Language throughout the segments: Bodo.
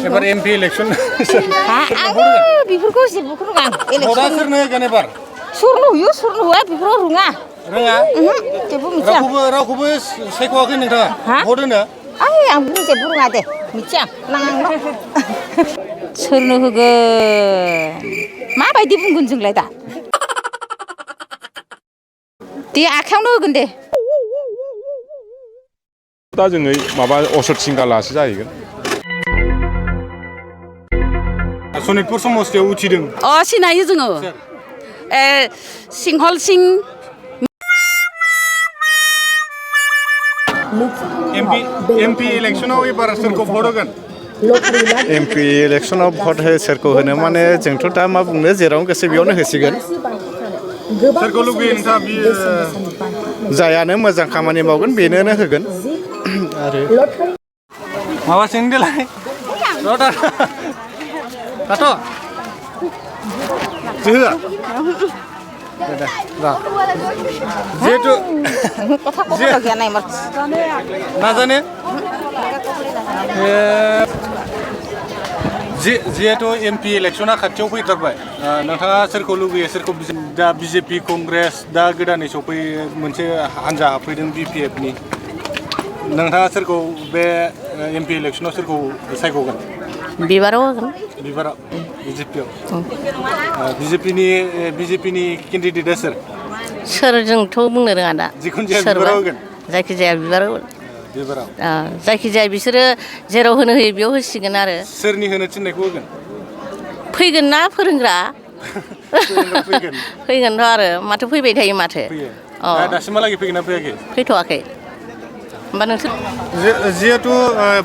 एबार एमपि इलेक्सन आङो बेफोरखौ जेबोखौ रोङा भटा सोरनो होगोन एबार सोरनो होयो सोरनो होआ बेफोराव रोङा जेबो मिथिया रावखौबो सायख'वाखै नोंथाङा भट होनो आं जेबो रोङा दे मिथिया नाङा सोरनो होगोन माबायदि बुंगोन जोंलाय दा दे आखायावनो होगोन दे दा जोङो माबा असत सिंगालासो जाहैगोन सनितपुर समस्थियाव उथिदों सिनायो जोङो सिंहल सिं एमपि इलेक्सनाव एबार सोरखौ भट होगोन एमपि इलेक्सनाव भट हो सोरखौ होनो माने जोंथ' दा मा बुंनो जेरावनो गोसो बेयावनो होसिगोन सोरखौ लुबैयो नोंथाङा बियो जायानो मोजां खामानि मावगोन बेनोनो होगोन आरो माबा सोंनो देलाय दाथ' जोहोआ जिहेतु नाजाने जिहेतु एमपि इलेक्सना खाथियाव फैथारबाय नोंथाङा सोरखौ लुबैयो सोरखौ दा बिजेपि कंग्रेस दा गोदानै सफै मोनसे हान्जा हाबफैदों बिपिएफनि नोंथाङा सोरखौ बे एमपि इलेक्सनाव सोरखौ सायख'गोन बिबाराव होगोन बिबाराव बिजेपियाव बिजेपिनि केन्डिडेटआ सोर जोंथ' बुंनो रोङा दा जिखुनु जाया बिबाराव होगोन जायखिजाया बिबाराव बिबाराव जायखिजाया बिसोरो जेराव होनो होयो बेयाव होसिगोन आरो सोरनि होनो थिननायखौ होगोन फैगोन ना फोरोंग्रा फैगोनथ' आरो माथो फैबाय थायो माथो दासिमहालागै फैगोन ना फैयाखै फैथ'वाखै होमबा नोंसोर जिहेतु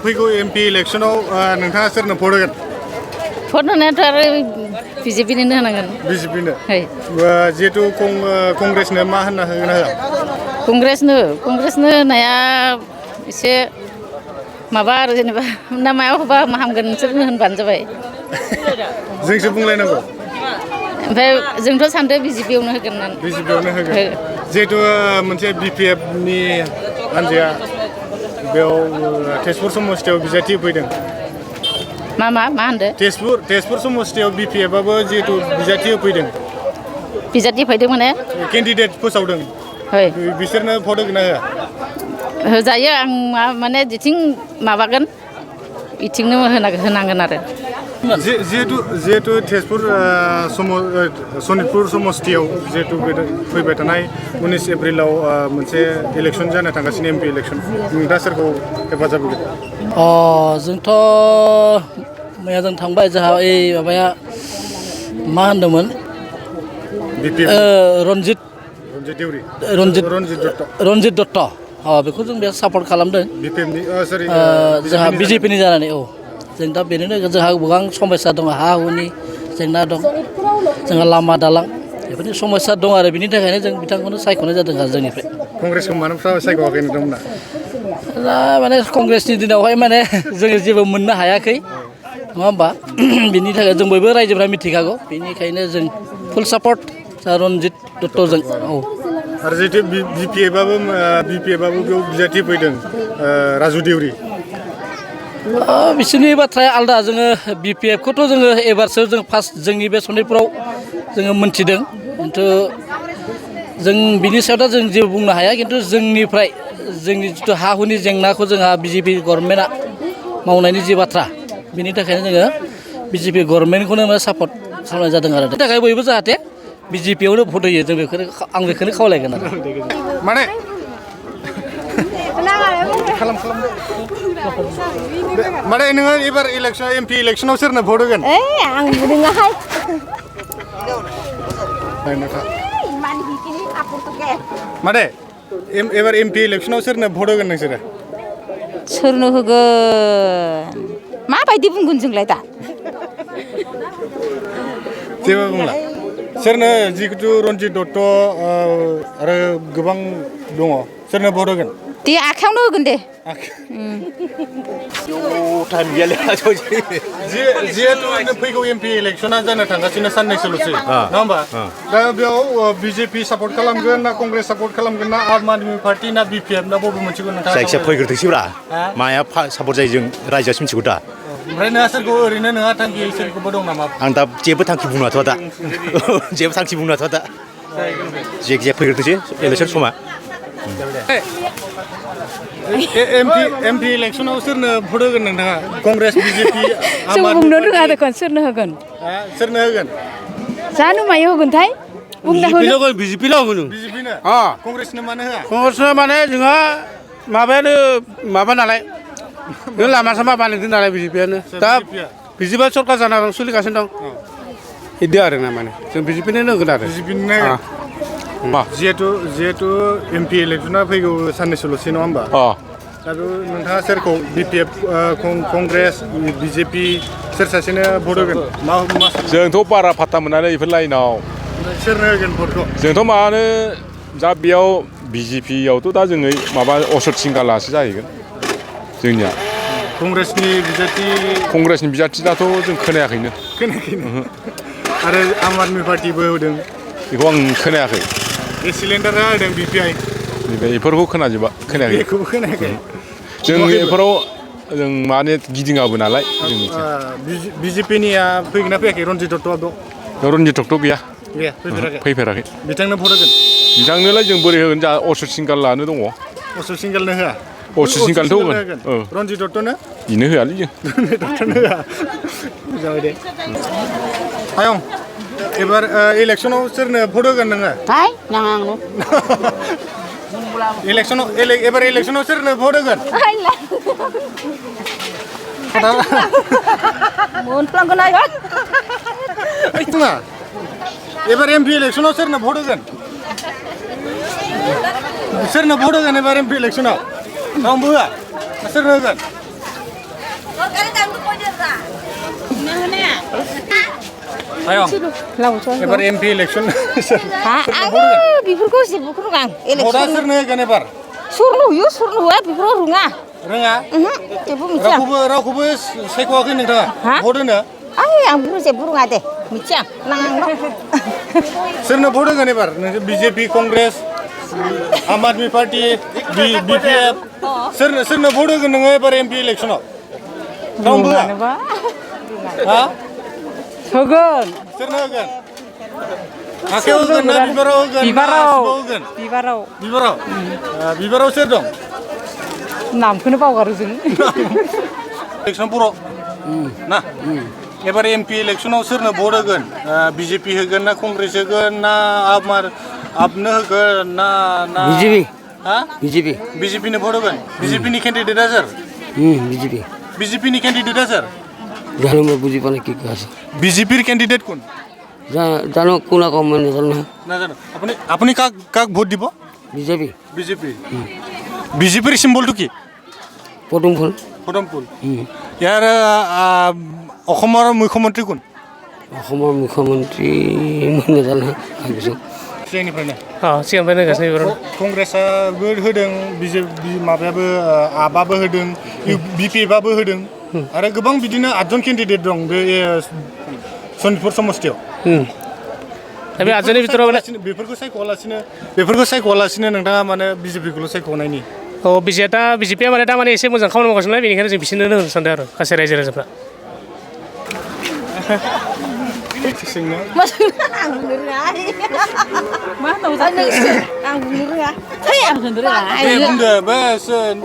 फैगौ एमपि इलेक्सनाव नोंथाङा सोरनो भट होगोन भट होनायाथ' आरो बिजेपिनो होनांगोन बिजेपिनो जिहेतु कंग्रेसनो मा होनना होगोन ना होआ कंग्रेसनो होनाया एसे माबा आरो जेनेबा ना मायाव होबा हामगोन नोंसोरनो होनबानो जाबाय जोंसो बुंलायनांगौ ओमफ्राय जोंथ' सानदों बिजेपियावनो होगोन होननानै बिजेपियावनो होगोन जिहेतु मोनसे बिपिएफनि हान्जाया बेयाव तेजपुर समस्थियाव बिजाथि फैदों मा होनदों तेजपुर समस्थियाव बिपिएफआबो जिहेतु बिजाथि होफैदों बिजाथि फैदों माने केन्डिडेट फोसावदों बिसोरनो भट होगोन ना होआ होजायो आं माने जेथिं माबागोन बिथिंनो होनांगोन आरो जिहेतु तेजपुर सनितपुर समस्थियाव जिहेतु फैबाय थानाय 19 एप्रिलाव मोनसे इलेक्सन जानो थांगासिनो एमपि इलेक्सन नोंथाङा सोरखौ हेफाजाब होगोन जोंथ' मैया जों थांबाय जोंहा माबाया मा होनदोंमोन रन्जित दत्त बेखौ जों बेयाव सापर्ट खालामदों जोंहा बिजेपिनि जानानै जों दा बेनो जोंहा गोबां समस्या दं हा हुनि जेंना दं जोंहा लामा दालां बेफोरनि समस्या दं आरो बिनि थाखायनो जों बिथांखौनो सायख'नाय जादों आरो जोंनिफ्राय कंग्रेसखौ मानो सायख'वाखै नोंथांमोना माने कंग्रेसनि दिनावहाय माने जोङो जेबो मोननो हायाखै नङा होमबा बिनि थाखाय जों बयबो रायजोफ्रा मिथिखागौ बेनिखायनो जों फुल सापर्ट रन्जित दत्तजों आरो जिहेतु बिपिएफआबो बेयाव बिजाथि फैदों राजु देउरि बिसोरनि बाथ्राया आलदा जोङो बिपिएफखौथ' जोङो एबारसो जों फार्स्ट जोंनि बे सनितपुराव जोङो मोन्थिदों खिन्थु जों बिनि सायाव दा जों जेबो बुंनो हाया खिन्थु जोंनिफ्राय जोंनि जिथु हा हुनि जेंनाखौ जोंहा बिजेपि गभर्नमेन्टआ मावनायनि जि बाथ्रा बिनि थाखायनो जोङो बिजेपि गभर्नमेन्टखौनो सापर्ट खालामनाय जादों आरो बेनि थाखाय बयबो जाहाथे बिजेपियावनो भट होयो जों आं बेखौनो खावलायगोन आरो माने माने नोङो एबार इलेक्सन एमपि इलेक्सनाव सोरनो भट होगोन आं रोङाहाय माने एबार एमपि इलेक्सनाव सोरनो भट होगोन नोंसोरो सोरनो होगोन माबायदि बुंगोन जोंलाय दा जेबो बुंला सोरनो जिहेतु रन्जित दत्त आरो गोबां दङ सोरनो भट होगोन दे आखायावनो होगोन दे जिहेतु फैगौ एमपि इलेक्सना जानो थांगासिनो साननैसोल'सै नङा होमबा दा बेयाव बिजेपि सापर्ट खालामगोन ना कंग्रेस सापर्ट खालामगोन ना आम आदमि पार्टि ना बिपिएफ ना बबे मोनसेखौ नोंथाङा जायखिया फैग्रोथोंसैब्रा माया सापर्ट जायो जों रायजोआसो मिथिगौ दा ओमफ्राय नोंहा सोरखौ ओरैनो नोंहा थांखि सोरखौबो दं नामा आं दा जेबो थांखि बुंनाथ' दा जेबो थांखि बुंनाथ' दा जे फैग्रोथोंसै इलेक्सन समा एमपि इलेक्सनाव सोरनो भट होगोन नोंथाङा कंग्रेस बिजेपि जों बुंनो रोङा देखोन सोरनो होगोन सोरनो होगोन जानो मायो होगोनथाय बुंना होनो बिजेपि ल' होनो बिजेपिनो कंग्रेसनो मानो होआ कंग्रेसनो माने जोंहा माबायानो माबा नालाय नों लामा सामा बानायदों नालाय बिजेपियानो दा बिजेपिया सरकार जाना दं सोलिगासिनो दं बिदि आरो ना माने जों बिजेपिनो होगोन आरो बिजेपिनो जिहेतु एमपि इलेक्सना फैगौ साननैसोल'सै नङा होमबा दा नोंथाङा सोरखौ बिपिएफ कंग्रेस बिजेपि सोर सासेनो भट होगोन मा जोंथ' बारा फात्ता मोनालै बेफोर लाइनाव सोरनो होगोन भटखौ जोंथ' मानो दा बेयाव बिजेपियावथ' दा जोङो माबा अशथ सिंगालासो जाहैगोन जोंनिया कंग्रेसनि बिजाथियाथ' जों खोनायाखैनो आरो आम आदमि पार्टिबो होदों बेखौ आं खोनायाखै सिलिन्डारा होदों बिपिआइ बेफोरखौ खोनायाखै बेखौबो खोनायाखै जों बेफोराव जों माने गिदिङाबो नालाय बिजेपिनिया फैगोन ना फैयाखै रन्जित दत्त'आथ' गैया फैफेराखै बिथांनो भट होगोन बिथांनोलाय जों बोरै होगोन जा अशथ सिंगालानो दङ अशथ सिंगालनो होआ अशथ सिंगालथ' होगोन रन्जित दत्त'नो बेनो होआलै जों रन्जित दत्त'नो होआ जाबाय दे आयं एबार इलेक्सनाव सोरनो भट होगोन नोङो हाय नाङा आंनो एबार इलेक्सनाव सोरनो भट होगोन मोनफ्लांगोन आयं एबार एमपि इलेक्सनाव सोरनो भट होगोन एबार एमपि इलेक्सनाव रावबो होआ सोरनो होगोन आयं एबार एमपि इलेक्सन बेफोरखौ जेबोखौ रोङा भटआ सोरनो होगोन एबार सोरनो होयो सोरनो होआ बेफोराव रोङा जेबो मिथिया रावखौबो सायख'वाखै नोंथाङा भट होनो आं जेबो रोङा दे मिथिया नाङा सोरनो भट होगोन एबार बिजेपि कंग्रेस आम आदमि पार्टी बिपिएफ सोरनो भट होगोन नोङो एबार एमपि इलेक्सनाव रावबो होगोन सोरनो होगोन आखायाव होगोन ना बिबाराव होगोन बिबाराव सोर दं नामखौनो बावगारो जों इलेक्सन बर' ना एबार एमपि इलेक्सनाव सोरनो भट होगोन बिजेपि होगोन ना कंग्रेस होगोन ना आपनो होगोन ना बिजेपिनो भट होगोन बिजेपिनि केन्डिडेटआ सोर बिजेपिनि केन्डिडेटआ सोर জানো মই বুজি পোৱা নাই কি কৈ আছে বিজেপিৰ কেণ্ডিডেট কোন জানো কোনা কম মানে জানো নাজানো আপুনি কাক ভোট দিব বিজেপিৰ চিম্বলটো কি পদুম ফুল ইয়াৰ অসমৰ মুখ্যমন্ত্ৰী কোন মুখ্যমন্ত্ৰী মই নাজানো सिगांनिफ्रायनो होगासिनो कंग्रेसआबो होदों बिजेपि माबायाबो आबाबो होदों बिपिएफआबो होदों आरो गोबां बिदिनो 8 जन केन्डिडेट दं बे सनितपुर समस्तियाव बे 8 जननि भितराव बेफोरखौ सायख'वालासिनो नोंथाङा माने बिजेपिखौल' सायख'नायनि बिजेपिया माने दा माने एसे मोजां खामानि मावगासिनो नालाय बेनिखायनो जों बिसोरनो होनो सानदों आरो गासै रायजो राजाफ्रा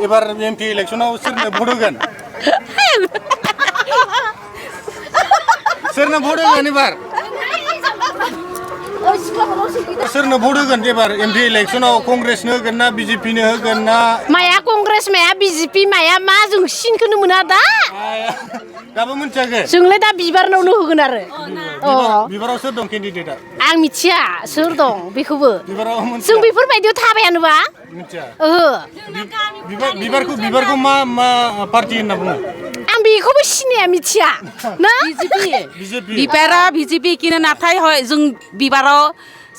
एबार एमपि इलेक्सनाव सोरनो भट होगोन एबार एमपि इलेक्सनाव कंग्रेसनो होगोन ना बिजेपिनो होगोन ना माया कंग्रेस माया बिजेपि माया मा जों सिनखौनो मोना दाबो मिथियाखै जोंलाय दा बिबारनावनो होगोन आरो बिबाराव सोर दं केन्डिडेटआ आं मिथिया सोर दं बेखौबो जों बेफोरबायदियाव थाबायानोबा बिबारखौ मा पार्टी होनना बुङो आं बेखौबो सिनाया मिथिया ना बिबारा बिजेपि किनो नाथाय जों बिबाराव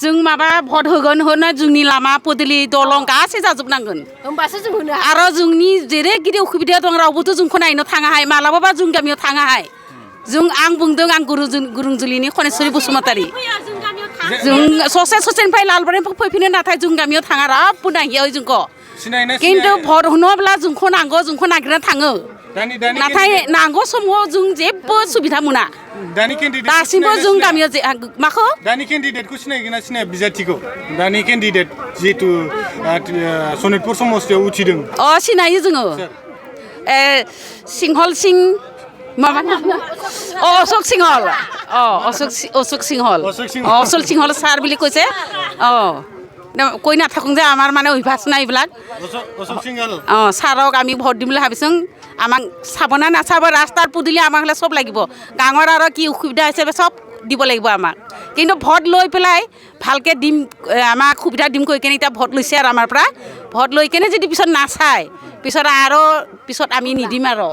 जों माबा भट होगोन होनो जोंनि लामा पदुलि दलं गासै जाजोबनांगोन होमबासो जों होनो आरो जोंनि जेरै गिदिर उसुबिदा दं रावबोथ' जोंखौ नायनो थाङाहाय मालाबाबा जों गामियाव थाङाहाय आं बुंदों आं गुरुंजुलिनि खनेस्वरी बसुमतारी जों ससेनिफ्राय लालबारिनिफ्राय फैफिनो नाथाय जों गामियाव थाङा रावबो नागिया जोंखौ खिन्थु भट होनोब्ला जोंखौ नांगौ जोंखौ नागिरना थाङो नाथाय नांगौ समाव जों जेबो सुबिदा मोना दासिमबो जों गामियाव माखौ दानि केन्डिडेटखौ सिनायगोन ना सिनाया बिजाथिखौ दानि केन्डिडेट जिहेतु सनितपुर समस्तियाव उथिदों सिनायो जोङो सिंहल सिं माबा अशोक सिंहल অশোক সিংহল ছাৰ বুলি কৈছে কৈ নাথাকোঁ যে আমাৰ মানে অভ্যাস নাই এইবিলাক ছাৰক আমি ভোট দিম বুলি ভাবিছোঁ আমাক চাব না নাচাব ৰাস্তাৰ পদূলি আমাক হ'লে চব লাগিব গাঁৱৰ আৰু কি অসুবিধা হৈছে চব দিব লাগিব আমাক কিন্তু ভোট লৈ পেলাই ভালকৈ দিম আমাক সুবিধা দিম কৈ কেনে এতিয়া ভোট লৈছে আৰু আমাৰ পৰা ভোট লৈ কেনে যদি পিছত নাচায় পিছত আমি নিদিম আৰু